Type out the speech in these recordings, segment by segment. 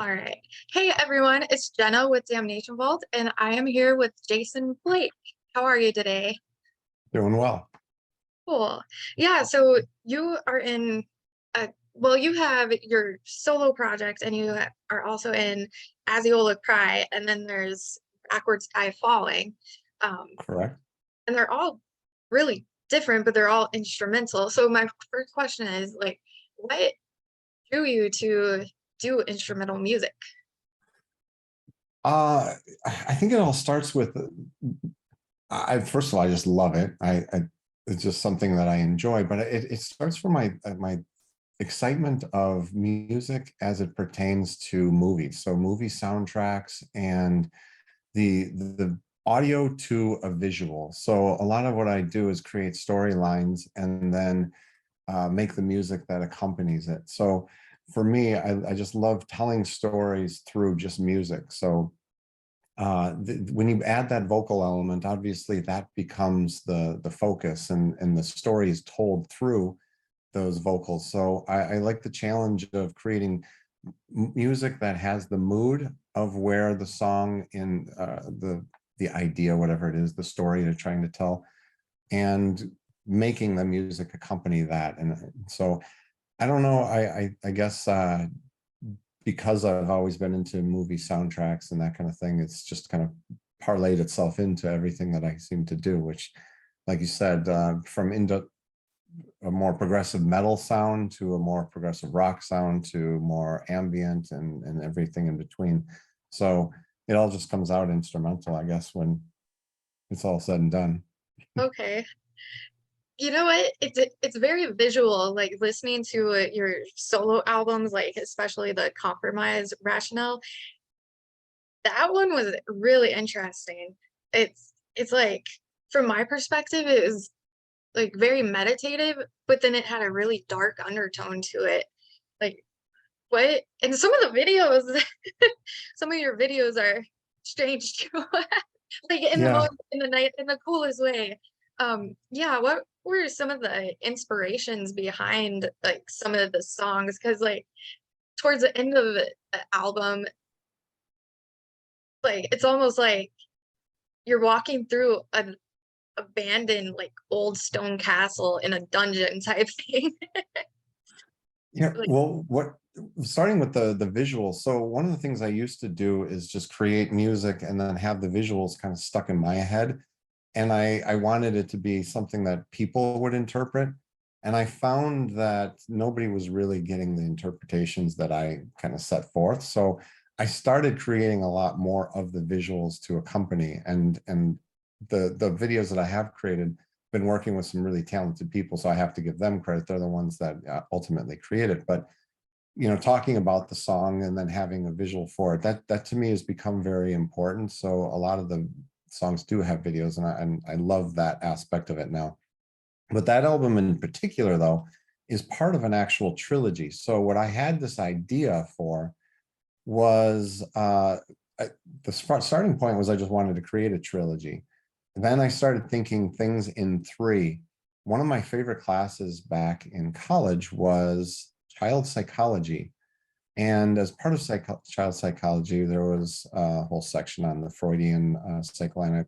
All right. Hey everyone, it's Jenna with Damnation Vault, and I am here with Jason Blake. How are you today? Doing well. Cool. Yeah, so you are in you have your solo project and are also in As You Look Cry, and then there's Backward Sky Falling. Um, Correct. and they're all really different, but they're all instrumental. So my first question is like, what drew you to do instrumental music? I think it all starts with I first of all, I just love it. I it's just something that I enjoy, but it starts from my excitement of music as it pertains to movies. So movie soundtracks and the audio to a visual. So a lot of what I do is create storylines and then make the music that accompanies it. So for me, I just love telling stories through just music. So when you add that vocal element, obviously that becomes the focus, and the story is told through those vocals. So I like the challenge of creating music that has the mood of where the song in the idea, whatever it is, the story they're trying to tell, and making the music accompany that. And so I don't know, I guess because I've always been into movie soundtracks and that kind of thing, it's just kind of parlayed itself into everything that I seem to do, which, like you said, from into a more progressive metal sound to a more progressive rock sound to more ambient and everything in between. So it all just comes out instrumental, I guess, when it's all said and done. Okay. You know what? It's very visual, like listening to your solo albums, like especially the Compromise Rationale. That one was really interesting. It's like from my perspective, it was like very meditative, but then it had a really dark undertone to it. Like what? And some of the videos, some of your videos are strange too. Like in the Yeah. most in the night in the coolest way. Yeah, what were some of the inspirations behind like some of the songs? Because like towards the end of the album, like it's almost like you're walking through an abandoned like old stone castle in a dungeon type thing. Yeah, Like, well, what starting with the visuals. So one of the things I used to do is just create music and then have the visuals kind of stuck in my head. And I wanted it to be something that people would interpret. And I found that nobody was really getting the interpretations that I kind of set forth. So I started creating a lot more of the visuals to accompany, and the videos that I have created, been working with some really talented people, so I have to give them credit. They're the ones that ultimately create it. But talking about the song and then having a visual for it, that to me has become very important. So a lot of the songs do have videos, and I love that aspect of it now. But that album in particular, though, is part of an actual trilogy. So what I had this idea for was the starting point was I just wanted to create a trilogy. Then I started thinking things in three. One of my favorite classes back in college was child psychology. And as part of child psychology, there was a whole section on the Freudian psychoanalytic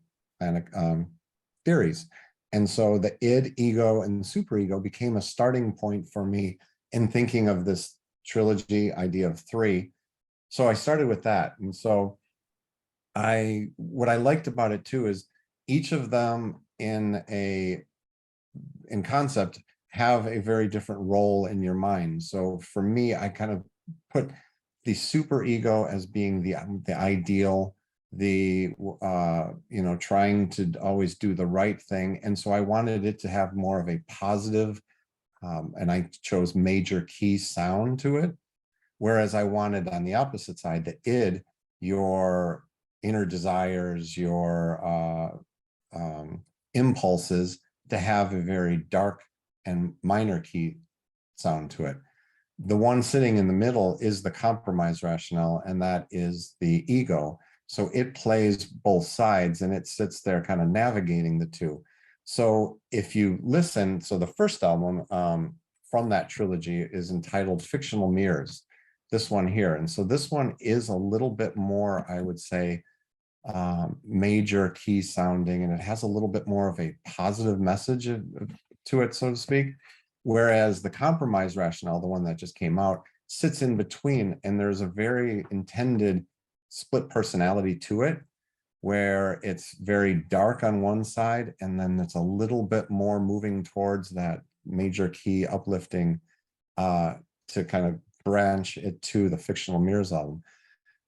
theories. And so the id, ego, and superego became a starting point for me in thinking of this trilogy idea of three. So I started with that. And so what I liked about it too is each of them in concept have a very different role in your mind. So for me, I kind of put the super ego as being the ideal, trying to always do the right thing. And so I wanted it to have more of a positive, and I chose major key sound to it. Whereas I wanted on the opposite side, the id, your inner desires, your impulses, to have a very dark and minor key sound to it. The one sitting in the middle is the compromise rationale, and that is the ego. So it plays both sides and it sits there kind of navigating the two. So if you listen, so the first album from that trilogy is entitled Fictional Mirrors. this one here. And so this one is a little bit more, I would say, major key sounding, and it has a little bit more of a positive message to it, so to speak. Whereas the compromise rationale, the one that just came out, sits in between, and there's a very intended split personality to it, where it's very dark on one side, and then it's a little bit more moving towards that major key uplifting to kind of branch it to the Fictional Mirrors album.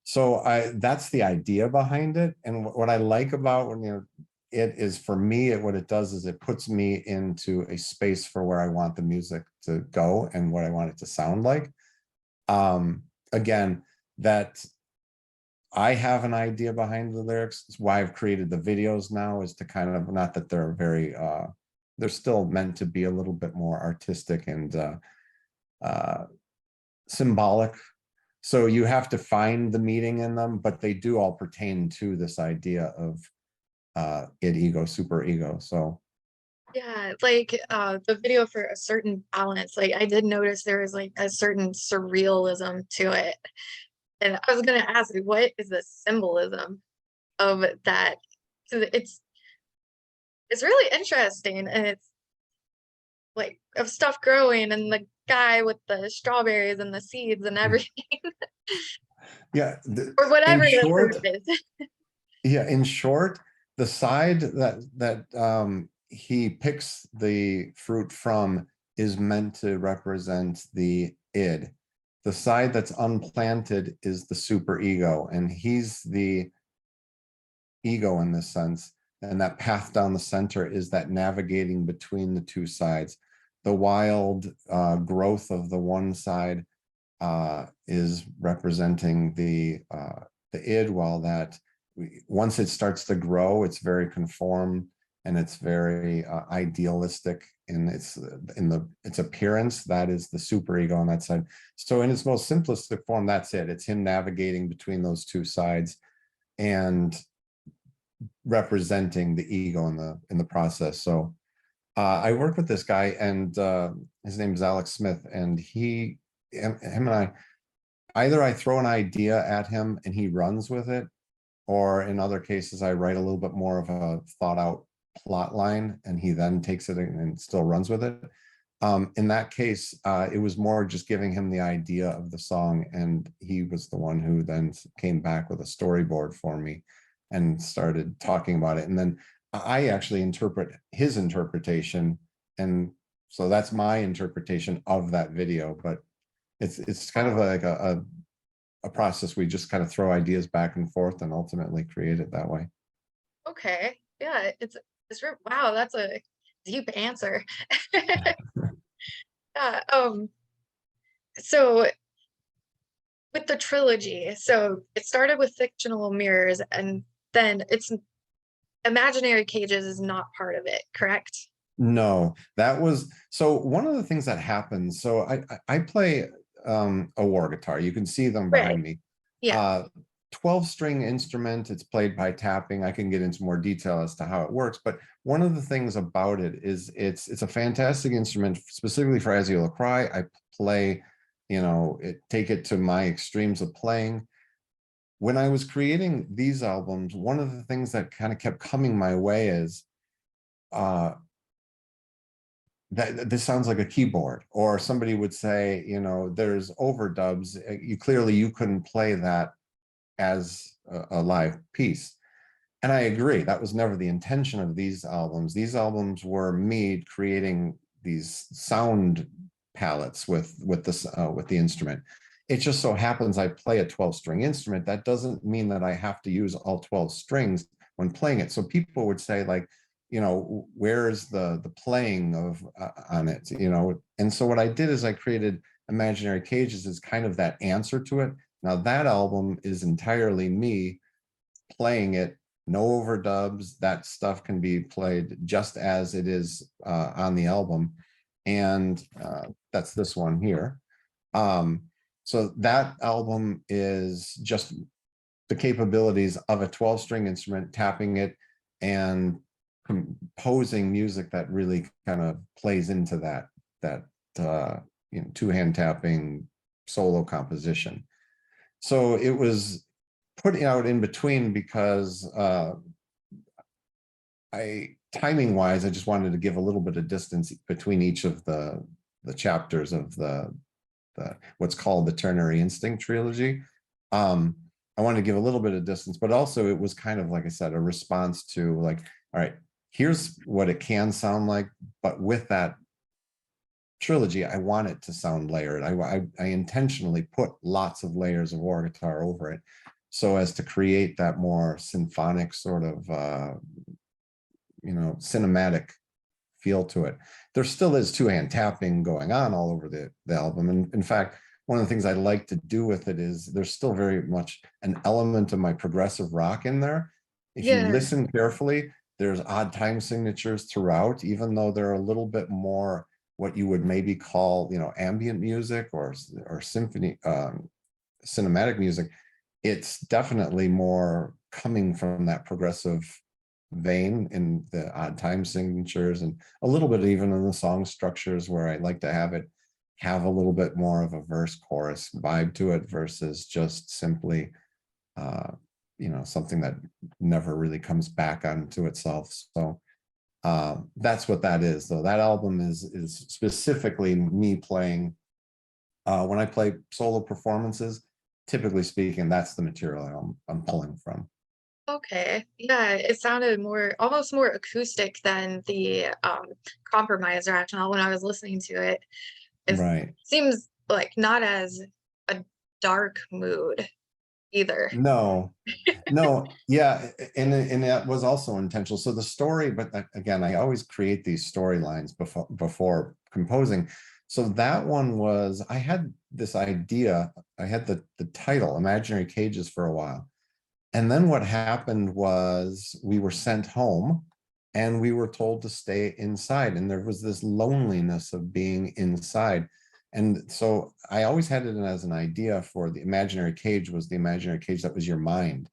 So that's the idea behind it. And what I like about when it is, for me, what it does is it puts me into a space for where I want the music to go and what I want it to sound like. Again, that I have an idea behind the lyrics. It's why I've created the videos now, is to kind of, not that they're very, they're still meant to be a little bit more artistic and symbolic. So you have to find the meaning in them, but they do all pertain to this idea of id, ego, super ego. So Yeah, like the video for A Certain Balance, like I did notice there was like a certain surrealism to it. And I was gonna ask you, what is the symbolism of that? So it's really interesting, and it's like of stuff growing and the guy with the strawberries and the seeds and everything, yeah, or in whatever the short, fruit is. yeah, in short, the side that he picks the fruit from is meant to represent the id. The side that's unplanted is the super ego, and he's the ego in this sense. And that path down the center is that navigating between the two sides. The wild growth of the one side is representing the id, while that once it starts to grow, it's very conformed and it's very idealistic in its appearance. That is the superego on that side. So in its most simplistic form, that's it. It's him navigating between those two sides and representing the ego in the process. So I work with this guy, and his name is Alex Smith, and him and I, either I throw an idea at him and he runs with it, or in other cases, I write a little bit more of a thought out plot line and he then takes it and still runs with it. In that case, it was more just giving him the idea of the song, and he was the one who then came back with a storyboard for me and started talking about it. And then I actually interpret his interpretation. And so that's my interpretation of that video, but it's kind of like a process. We just kind of throw ideas back and forth and ultimately create it that way. Okay, yeah, wow, that's a deep answer. Yeah, so with the trilogy, so it started with Fictional Mirrors, and then it's Imaginary Cages is not part of it, correct? No, that was, so one of the things that happens, so I play a Warr guitar. You can see them Right. behind me. Yeah. 12-string instrument, it's played by tapping. I can get into more detail as to how it works, but one of the things about it is it's a fantastic instrument, specifically for As You Will Cry. I play, take it to my extremes of playing. When I was creating these albums, one of the things that kind of kept coming my way is that this sounds like a keyboard, or somebody would say, there's overdubs. You couldn't play that as a live piece. And I agree, that was never the intention of these albums. These albums were me creating these sound palettes with the instrument. It just so happens I play a 12-string instrument. That doesn't mean that I have to use all 12 strings when playing it. So people would say, like, where's the playing of on it, and so what I did is I created Imaginary Cages as kind of that answer to it. Now that album is entirely me playing it, no overdubs. That stuff can be played just as it is on the album, and that's this one here. So that album is just the capabilities of a 12-string instrument, tapping it and composing music that really kind of plays into that two-hand tapping solo composition. So it was putting out in between because timing wise, I just wanted to give a little bit of distance between each of the chapters of the what's called the Ternary Instinct trilogy. I wanted to give a little bit of distance, but also it was kind of, like I said, a response to like, all right, here's what it can sound like, but with that trilogy, I want it to sound layered. I intentionally put lots of layers of Warr guitar over it so as to create that more symphonic sort of, cinematic feel to it. There still is two-hand tapping going on all over the album. And in fact, one of the things I like to do with it is there's still very much an element of my progressive rock in there. If you Yeah. listen carefully, there's odd time signatures throughout, even though they're a little bit more what you would maybe call, ambient music or symphony, cinematic music. It's definitely more coming from that progressive vein in the odd time signatures, and a little bit even in the song structures, where I like to have it have a little bit more of a verse chorus vibe to it versus just simply something that never really comes back onto itself. So that's what that is, though. That album is specifically me playing when I play solo performances. Typically speaking, that's the material I'm pulling from. Okay. Yeah, it sounded almost more acoustic than the Compromise rationale when I was listening to it. It Right. seems like not as a dark mood either. No, no, yeah, and that was also intentional. So the story, but again, I always create these storylines before composing. So that one was, I had this idea, I had the title Imaginary Cages for a while. And then what happened was we were sent home and we were told to stay inside. And there was this loneliness of being inside. And so I always had it as an idea for the imaginary cage was the imaginary cage that was your mind.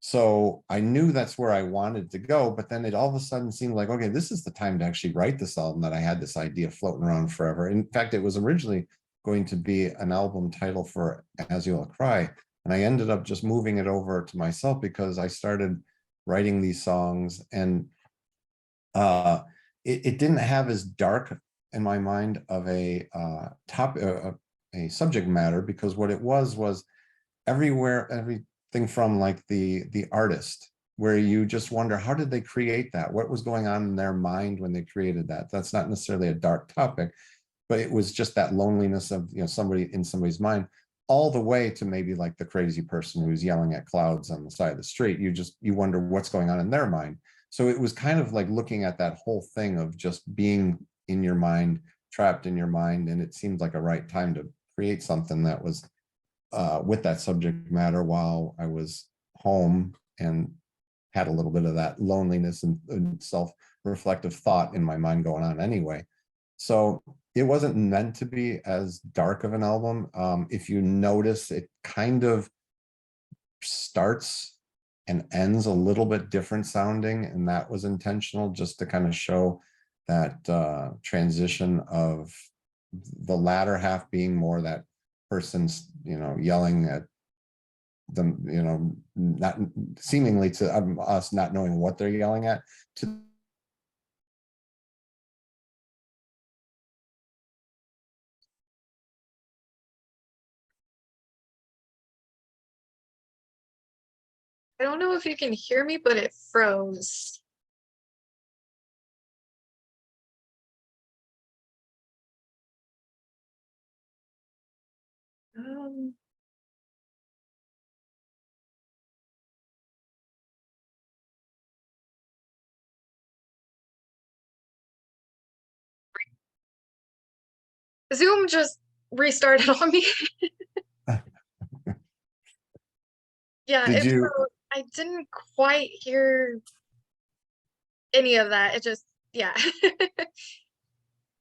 So I knew that's where I wanted to go, but then it all of a sudden seemed like, okay, this is the time to actually write this album that I had this idea floating around forever. In fact, it was originally going to be an album title for As You'll Cry. And I ended up just moving it over to myself because I started writing these songs, and it didn't have as dark in my mind of a a subject matter, because what it was everything from like the artist, where you just wonder, how did they create that? What was going on in their mind when they created that? That's not necessarily a dark topic, but it was just that loneliness of somebody in somebody's mind, all the way to maybe like the crazy person who's yelling at clouds on the side of the street. You wonder what's going on in their mind. So it was kind of like looking at that whole thing of just being in your mind, trapped in your mind. And it seemed like a right time to create something that was with that subject matter while I was home and had a little bit of that loneliness and self-reflective thought in my mind going on anyway. So it wasn't meant to be as dark of an album. If you notice, it kind of starts and ends a little bit different sounding, and that was intentional, just to kind of show that transition of the latter half being more that person's yelling at them, not seemingly to us not knowing what they're yelling at, to I don't know if you can hear me, but it froze. Um, Zoom just restarted on me. Yeah, did you I didn't quite hear any of that. It just, yeah.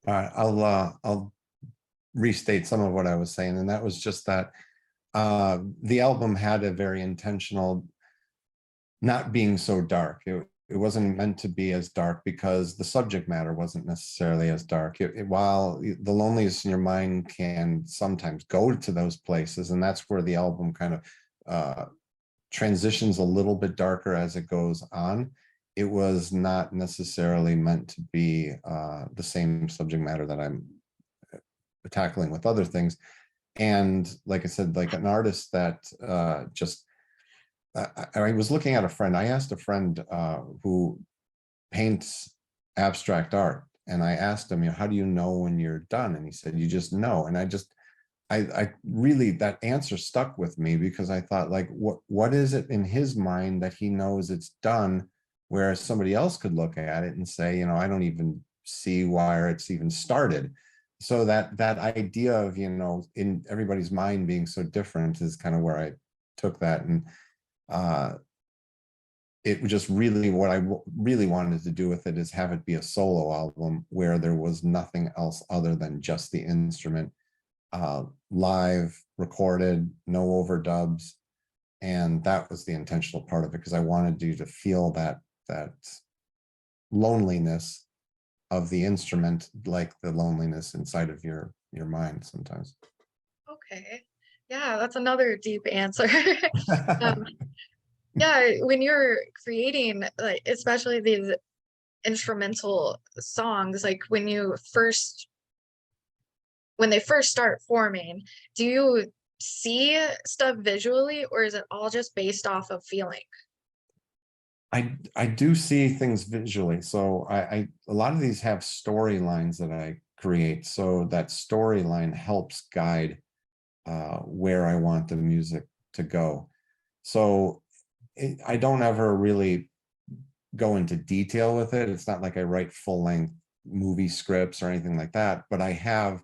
I'll restate some of what I was saying, and that was just that the album had a very intentional not being so dark. it wasn't meant to be as dark because the subject matter wasn't necessarily as dark. While the loneliest in your mind can sometimes go to those places, and that's where the album kind of transitions a little bit darker as it goes on. It was not necessarily meant to be the same subject matter that I'm tackling with other things. And like I said, like an artist that just I was looking at a friend. I asked a friend who paints abstract art, and I asked him, how do you know when you're done? And he said, you just know. And I really, that answer stuck with me, because I thought, like, what is it in his mind that he knows it's done, whereas somebody else could look at it and say, I don't even see why it's even started. So that idea of, in everybody's mind being so different is kind of where I took that. And it was just really what I really wanted to do with it is have it be a solo album where there was nothing else other than just the instrument, live, recorded, no overdubs. And that was the intentional part of it, because I wanted you to feel that loneliness of the instrument, like the loneliness inside of your mind sometimes. Okay. Yeah, that's another deep answer. Um, yeah, when you're creating, like, especially these instrumental songs, like when they first start forming, do you see stuff visually, or is it all just based off of feeling? I do see things visually. So a lot of these have storylines that I create. So that storyline helps guide where I want the music to go. So I don't ever really go into detail with it. It's not like I write full-length movie scripts or anything like that, but I have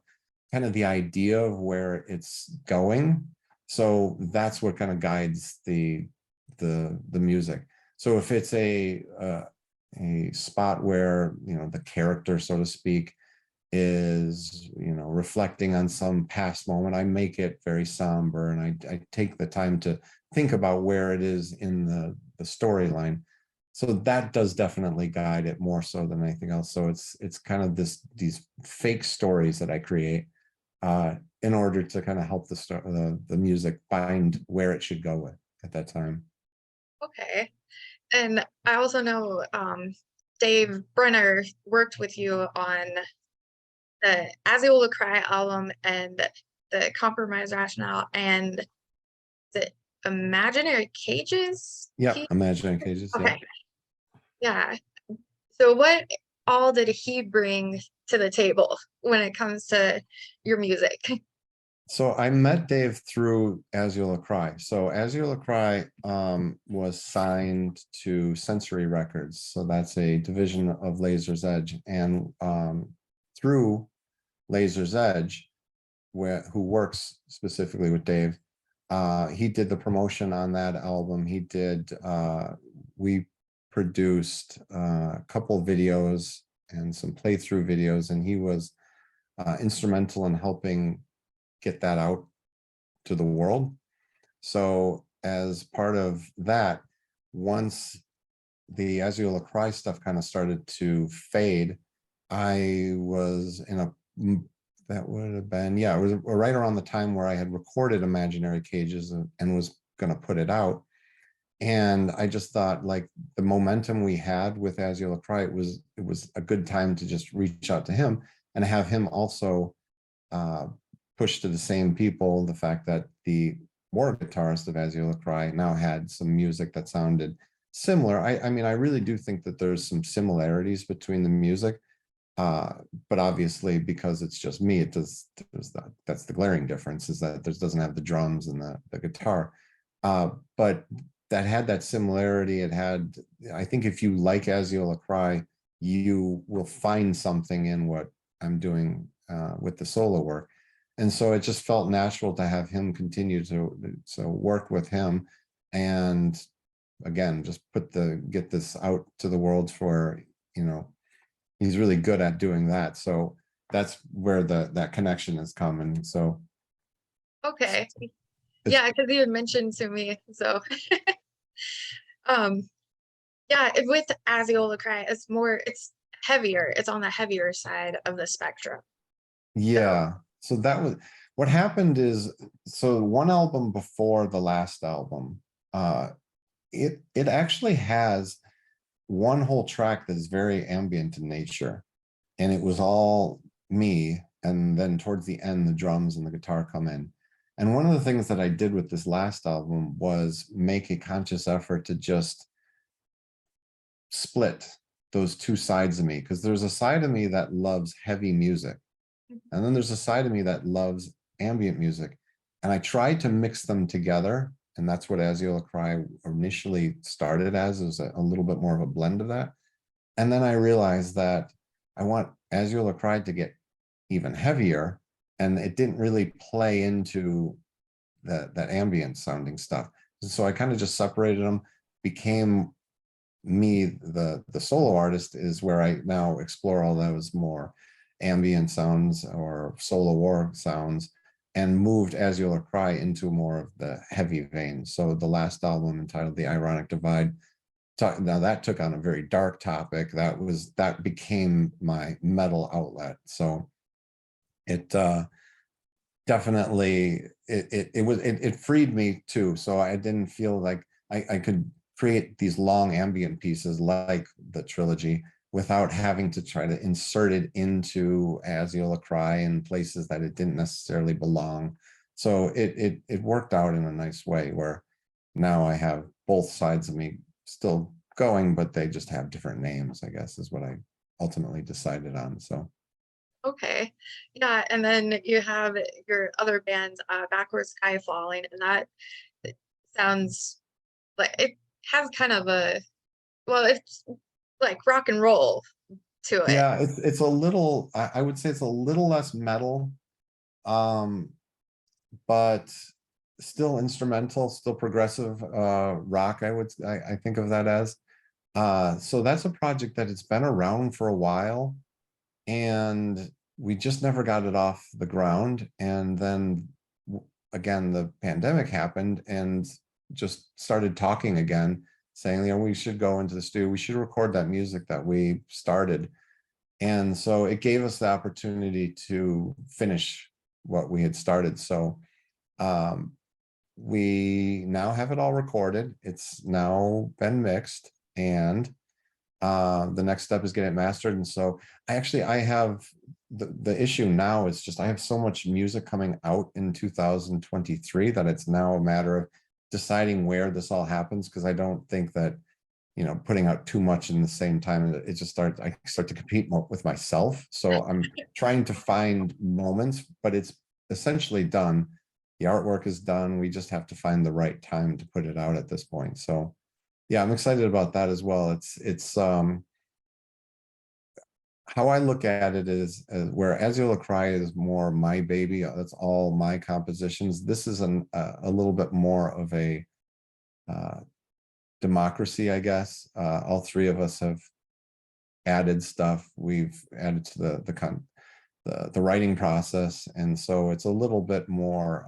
kind of the idea of where it's going. So that's what kind of guides the music. So if it's a spot where, the character, so to speak, is, reflecting on some past moment, I make it very somber, and I take the time to think about where it is in the storyline. So that does definitely guide it more so than anything else. So it's kind of these fake stories that I create in order to kind of help the music find where it should go at that time. Okay. And I also know Dave Brenner worked with you on the As You Will Cry album and the Compromise Rationale and the Imaginary Cages. Yeah, Imaginary Cages. Yeah. Okay. Yeah. So what all did he bring to the table when it comes to your music? So I met Dave through As You'll Cry. So As You'll Cry was signed to Sensory Records. So that's a division of Laser's Edge. And through Laser's Edge, who works specifically with Dave, he did the promotion on that album. We produced a couple videos and some playthrough videos, and he was instrumental in helping get that out to the world. So as part of that, once the As You'll Cry stuff kind of started to fade, I was in a, that would have been, yeah, it was right around the time where I had recorded Imaginary Cages and was going to put it out. And I just thought, like, the momentum we had with As You'll Cry, it was a good time to just reach out to him and have him also push to the same people the fact that the Warr guitarist of As You'll Cry now had some music that sounded similar. I mean, I really do think that there's some similarities between the music, but obviously because it's just me, that's the glaring difference, is that doesn't have the drums and the guitar. But that had that similarity. It had, I think if you like As You'll Cry, you will find something in what I'm doing with the solo work. And so it just felt natural to have him continue to work with him, and again, just get this out to the world for, he's really good at doing that. So that's where that connection has come. And so Okay. it's, Yeah, because you had mentioned to me. So um Yeah, with As You Will Cry, it's heavier. It's on the heavier side of the spectrum. So, Yeah. So that was what happened is, so one album before the last album, uh, it actually has one whole track that is very ambient in nature, and it was all me. And then towards the end, the drums and the guitar come in. And one of the things that I did with this last album was make a conscious effort to just split those two sides of me, because there's a side of me that loves heavy music, and then there's a side of me that loves ambient music. And I tried to mix them together. And that's what As You'll Cry initially started as, is a little bit more of a blend of that. And then I realized that I want As You'll Cry to get even heavier. And it didn't really play into that ambient sounding stuff. So I kind of just separated them, became me, the solo artist, is where I now explore all those more ambient sounds or solo war sounds, and moved As You'll Cry into more of the heavy vein. So the last album, entitled The Ironic Divide, now that took on a very dark topic. That became my metal outlet. So it definitely it freed me too. So I didn't feel like I could create these long ambient pieces like the trilogy without having to try to insert it into As You'll Cry in places that it didn't necessarily belong. So it worked out in a nice way, where now I have both sides of me still going, but they just have different names, I guess, is what I ultimately decided on. So okay. Yeah, and then you have your other bands, Backwards Sky Falling, and that sounds like it has kind of a, well, it's like rock and roll to it. yeah, it's a little, I would say it's a little less metal, um, but still instrumental, still progressive rock, I think of that as. So that's a project that it's been around for a while, and we just never got it off the ground. And then again, the pandemic happened, and just started talking again, saying, we should go into the studio, we should record that music that we started. And so it gave us the opportunity to finish what we had started. So um, we now have it all recorded. It's now been mixed, and the next step is getting it mastered. And so I have the issue now is just I have so much music coming out in 2023 that it's now a matter of deciding where this all happens, because I don't think that putting out too much in the same time, it just I start to compete more with myself. So I'm trying to find moments, but it's essentially done. The artwork is done. We just have to find the right time to put it out at this point. So yeah, I'm excited about that as well. It's how I look at it is, where As You'll Cry is more my baby. That's all my compositions. This is a little bit more of a uh, democracy, I guess. All three of us have added stuff. We've added to the writing process, and so it's a little bit more.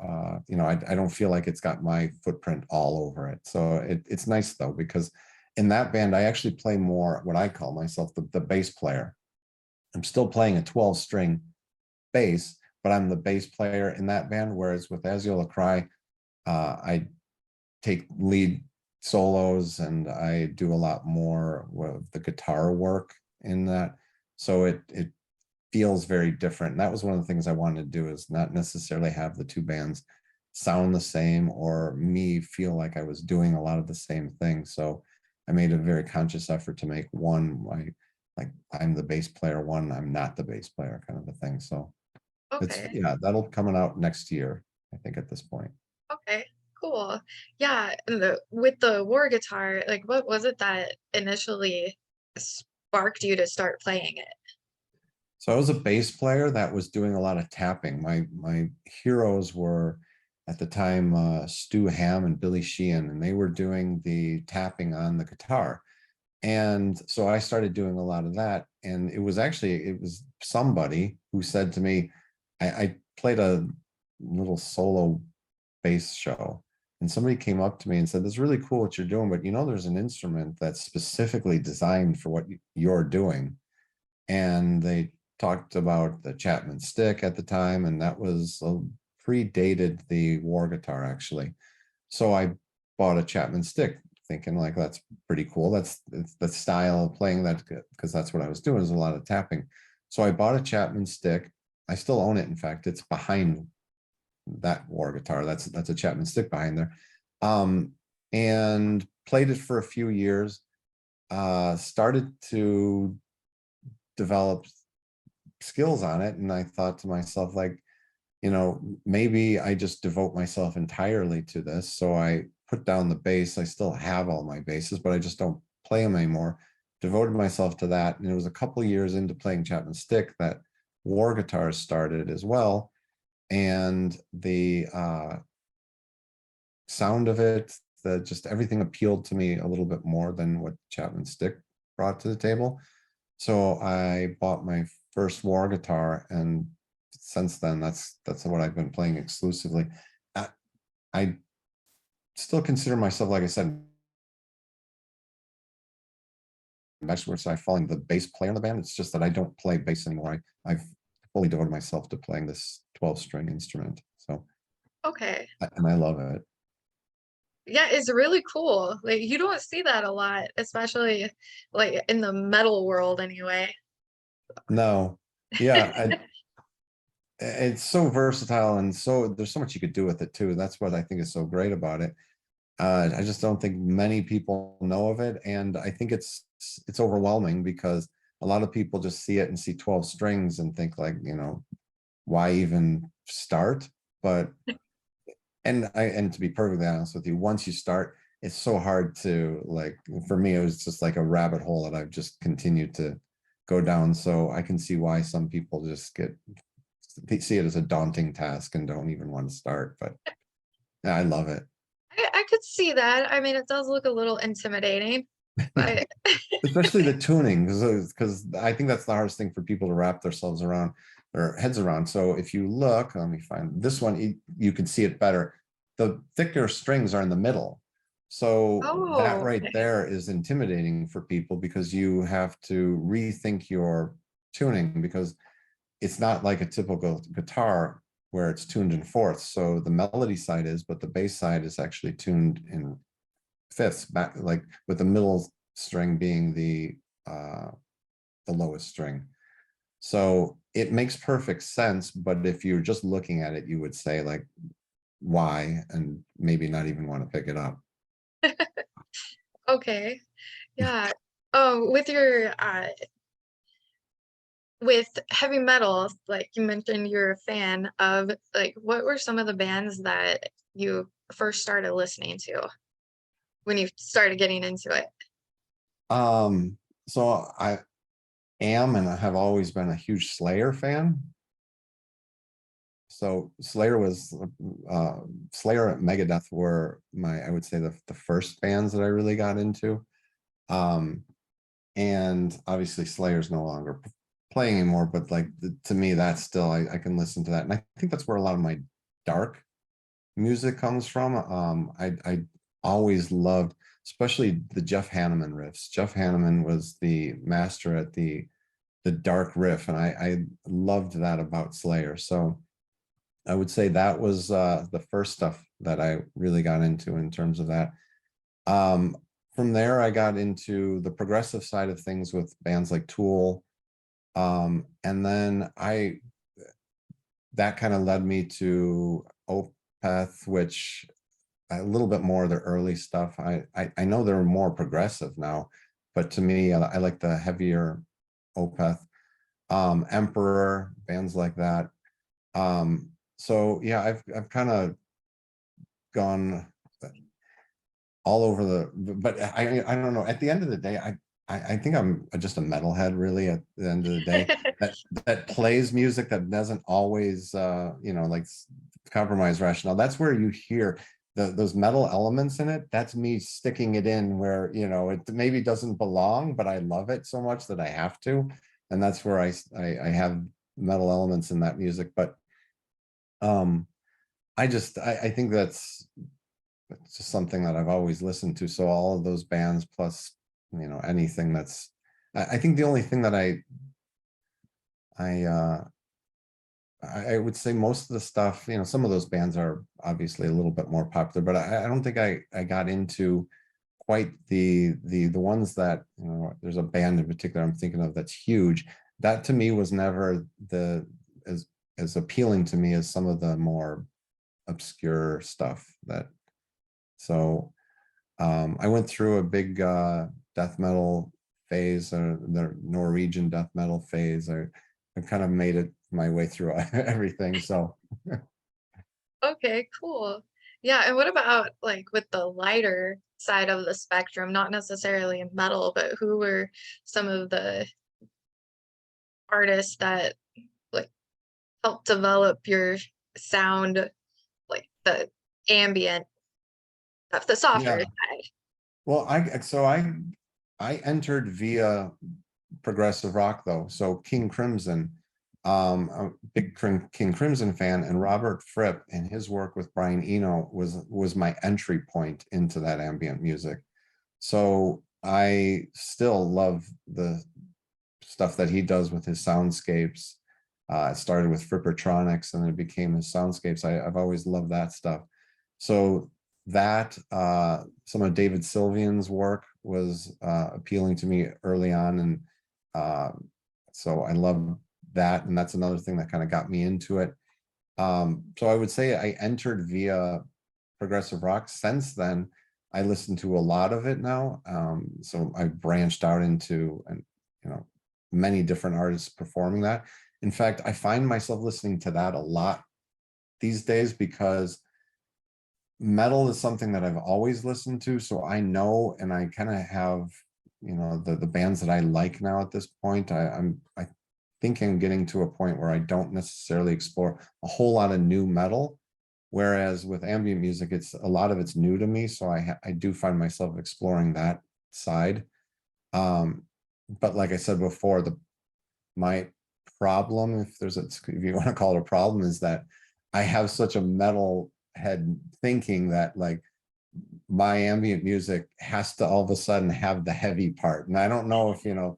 I don't feel like it's got my footprint all over it. So it's nice though, because in that band I actually play more what I call myself the bass player. I'm still playing a 12-string bass, but I'm the bass player in that band. Whereas with As You'll Cry, I take lead solos, and I do a lot more with the guitar work in that. So it feels very different. And that was one of the things I wanted to do, is not necessarily have the two bands sound the same, or me feel like I was doing a lot of the same things. So I made a very conscious effort to make one like I'm the bass player, one I'm not the bass player, kind of a thing. So Okay. yeah, that'll coming out next year, I think, at this point. Okay. Cool. Yeah, and with the war guitar, like what was it that initially sparked you to start playing it? So I was a bass player that was doing a lot of tapping. My heroes were at the time Stu Ham and Billy Sheehan, and they were doing the tapping on the guitar. And so I started doing a lot of that. And it was somebody who said to me, I played a little solo bass show, And somebody came up to me and said, "That's really cool what you're doing, but you know, there's an instrument that's specifically designed for what you're doing." And they talked about the Chapman stick at the time, and that was predated the Warr guitar actually. So I bought a Chapman stick, thinking like that's pretty cool. That's the style of playing that, because that's what I was doing, is a lot of tapping. So I bought a Chapman stick. I still own it. In fact, it's behind that Warr guitar. That's a Chapman stick behind there. And played it for a few years. Started to develop skills on it, and I thought to myself, like, you know, maybe I just devote myself entirely to this. So I put down the bass. I still have all my basses, but I just don't play them anymore. Devoted myself to that. And it was a couple of years into playing Chapman stick that Warr guitars started as well. And the sound of it, just everything appealed to me a little bit more than what Chapman stick brought to the table. So I bought my first Warr guitar, and since then, that's what I've been playing exclusively. I still consider myself, like I said, where I fall into the bass player in the band. It's just that I don't play bass anymore. I've fully devoted myself to playing this 12-string instrument. So, Okay. and I love it. Yeah, it's really cool. Like you don't see that a lot, especially like in the metal world anyway. No, yeah, it's so versatile, and so there's so much you could do with it too. That's what I think is so great about it. I just don't think many people know of it, and I think it's overwhelming because a lot of people just see it and see 12 strings and think like, you know, why even start? But and to be perfectly honest with you, once you start, it's so hard to, like, for me, it was just like a rabbit hole that I've just continued to go down. So I can see why some people just see it as a daunting task and don't even want to start. But yeah, I love it. I could see that. I mean, it does look a little intimidating, but Especially the tuning, because I think that's the hardest thing for people to wrap themselves around, their heads around. So if you look, let me find this one, you can see it better. The thicker strings are in the middle. So that oh, right there is intimidating for people, because you have to rethink your tuning, because it's not like a typical guitar where it's tuned in fourths. So the melody side is, but the bass side is actually tuned in fifths, back, like with the middle string being the lowest string. So it makes perfect sense, but if you're just looking at it, you would say like, why, and maybe not even want to pick it up. okay. Yeah. Oh, with heavy metal, like you mentioned you're a fan of, like what were some of the bands that you first started listening to when you started getting into it? Um, so I am and I have always been a huge Slayer fan. So Slayer was Slayer and Megadeth were I would say the first bands that I really got into. Um, and obviously Slayer's no longer playing anymore, but like to me, that's still, I can listen to that. And I think that's where a lot of my dark music comes from. I always loved, especially the Jeff Hanneman riffs. Jeff Hanneman was the master at the dark riff, and I loved that about Slayer. So I would say that was the first stuff that I really got into in terms of that. Um, from there, I got into the progressive side of things with bands like Tool. And then that kind of led me to Opeth, which a little bit more of the early stuff. I know they're more progressive now, but to me, I like the heavier Opeth, Emperor, bands like that. So yeah, I've kind of gone all over but I don't know. At the end of the day, I think I'm just a metalhead, really. At the end of the day, that plays music that doesn't always, you know, like compromise rationale. That's where you hear those metal elements in it. That's me sticking it in where, you know, it maybe doesn't belong, but I love it so much that I have to, and that's where I have metal elements in that music. But um, I think that's it's just something that I've always listened to. So all of those bands plus, anything that's, I think the only thing that I I would say most of the stuff, some of those bands are obviously a little bit more popular, but I don't think I got into quite the ones that, there's a band in particular I'm thinking of that's huge. That to me was never as appealing to me as some of the more obscure stuff that, so I went through a big death metal phase, or the Norwegian death metal phase. I kind of made it my way through everything. So Okay, cool. Yeah, and what about like with the lighter side of the spectrum, not necessarily in metal, but who were some of the artists that like helped develop your sound, like the ambient stuff, the softer yeah, side? well, I entered via progressive rock though. So King Crimson, I'm a big King Crimson fan, and Robert Fripp and his work with Brian Eno was my entry point into that ambient music. So I still love the stuff that he does with his soundscapes. It started with Frippertronics and then it became his soundscapes. I've always loved that stuff. So that some of David Sylvian's work was appealing to me early on, and uh, so I love that, and that's another thing that kind of got me into it. So I would say I entered via progressive rock. Since then, I listen to a lot of it now. So I branched out into, and many different artists performing that. In fact, I find myself listening to that a lot these days because metal is something that I've always listened to. So I know, and I kind of have, the bands that I like now at this point. I think I'm getting to a point where I don't necessarily explore a whole lot of new metal. Whereas with ambient music, a lot of it's new to me. So I do find myself exploring that side. But like I said before, my problem, if you want to call it a problem, is that I have such a metal head thinking that like my ambient music has to all of a sudden have the heavy part. And I don't know if, the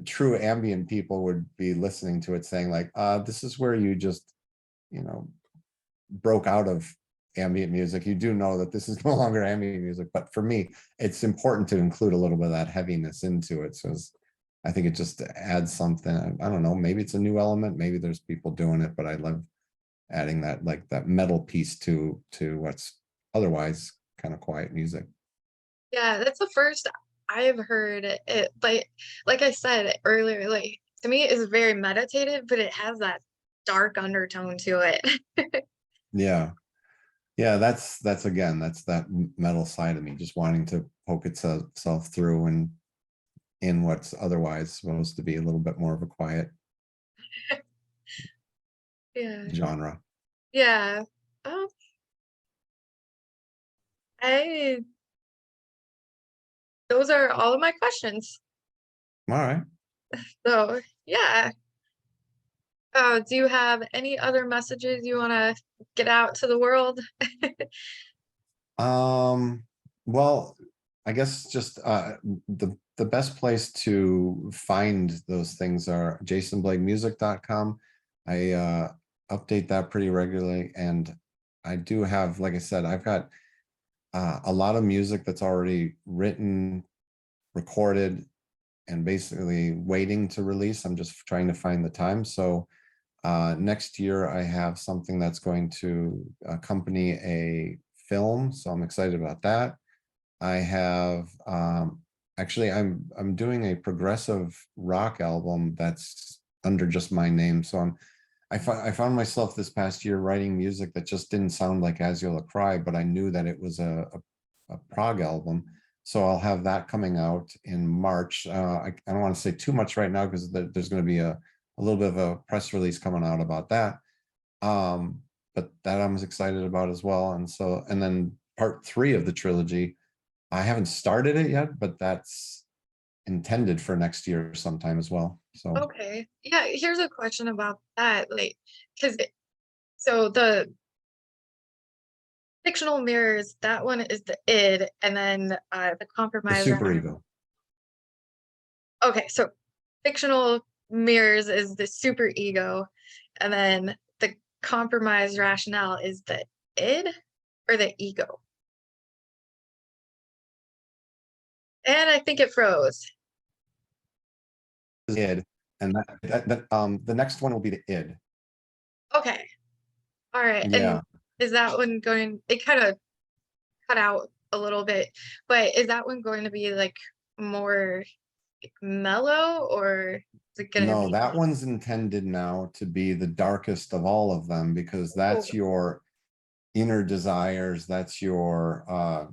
true ambient people would be listening to it saying like, this is where you just, you know, broke out of ambient music. You do know that this is no longer ambient music, but for me, it's important to include a little bit of that heaviness into it. So I think it just adds something. I don't know, maybe it's a new element, maybe there's people doing it, but I love adding that, like that metal piece to what's otherwise kind of quiet music. Yeah, that's the first I've heard it, like I said earlier, like to me it's very meditative, but it has that dark undertone to it. Yeah. Yeah, that's again, that's that metal side of me, just wanting to poke itself through and in what's otherwise supposed to be a little bit more of a quiet Yeah. genre. Yeah. Oh, I those are all of my questions. All right. So, yeah. Do you have any other messages you want to get out to the world? Um, well, I guess just the best place to find those things are jasonblakemusic.com. I update that pretty regularly, and I do have, like I said, I've got a lot of music that's already written, recorded, and basically waiting to release. I'm just trying to find the time. So next year I have something that's going to accompany a film, so I'm excited about that. I have actually I'm doing a progressive rock album that's under just my name. So I found myself this past year writing music that just didn't sound like As You'll Cry, but I knew that it was a prog album. So I'll have that coming out in March. I don't want to say too much right now because there's going to be a little bit of a press release coming out about that. But that I'm excited about as well. And then part 3 of the trilogy, I haven't started it yet, but that's intended for next year sometime as well. So Okay. Yeah, here's a question about that. Like, because so fictional mirrors, that one is the id, and then the The compromise super rationale. ego. Okay, so fictional mirrors is the super ego, and then the compromise rationale is the id or the ego. And I think it froze. Id, and the next one will be the id. Okay. All right. And Yeah. is that one going, it kind of cut out a little bit, but is that one going to be like more mellow, or is it going to No, be that one's intended now to be the darkest of all of them, because oh, that's your inner desires. That's your uh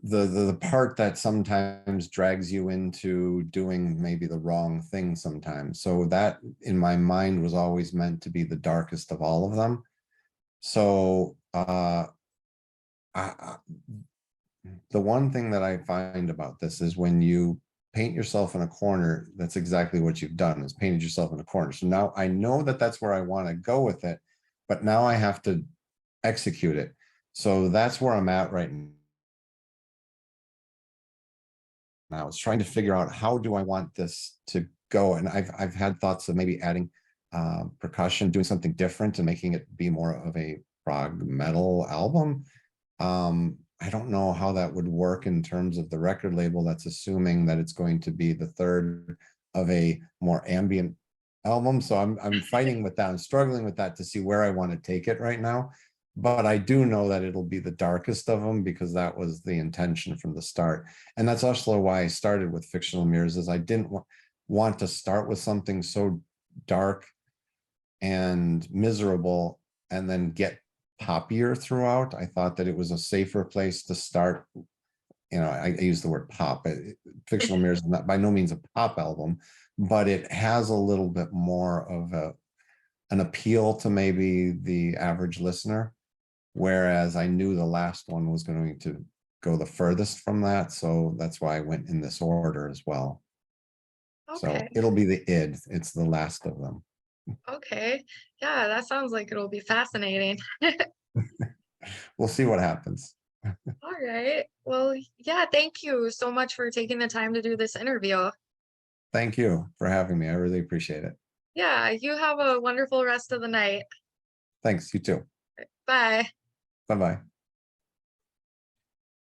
the part that sometimes drags you into doing maybe the wrong thing sometimes. So that in my mind was always meant to be the darkest of all of them. So I, the one thing that I find about this is when you paint yourself in a corner, that's exactly what you've done, is painted yourself in a corner. So now I know that that's where I want to go with it, but now I have to execute it. So that's where I'm at right now. It's trying to figure out, how do I want this to go? And I've had thoughts of maybe adding percussion, doing something different and making it be more of a prog metal album. I don't know how that would work in terms of the record label that's assuming that it's going to be the third of a more ambient album. So I'm fighting with that. I'm struggling with that to see where I want to take it right now. But I do know that it'll be the darkest of them, because that was the intention from the start. And that's also why I started with Fictional Mirrors, is I didn't want to start with something so dark and miserable and then get poppier throughout. I thought that it was a safer place to start. You know, I use the word pop. Fictional Mirrors is not by no means a pop album, but it has a little bit more of an appeal to maybe the average listener. Whereas I knew the last one was going to go the furthest from that. So that's why I went in this order as well. So okay. it'll be the id. It's the last of them. Okay. Yeah, that sounds like it'll be fascinating. We'll see what happens. All right. Well, yeah, thank you so much for taking the time to do this interview. Thank you for having me. I really appreciate it. Yeah, you have a wonderful rest of the night. Thanks. You too. Bye. Bye-bye.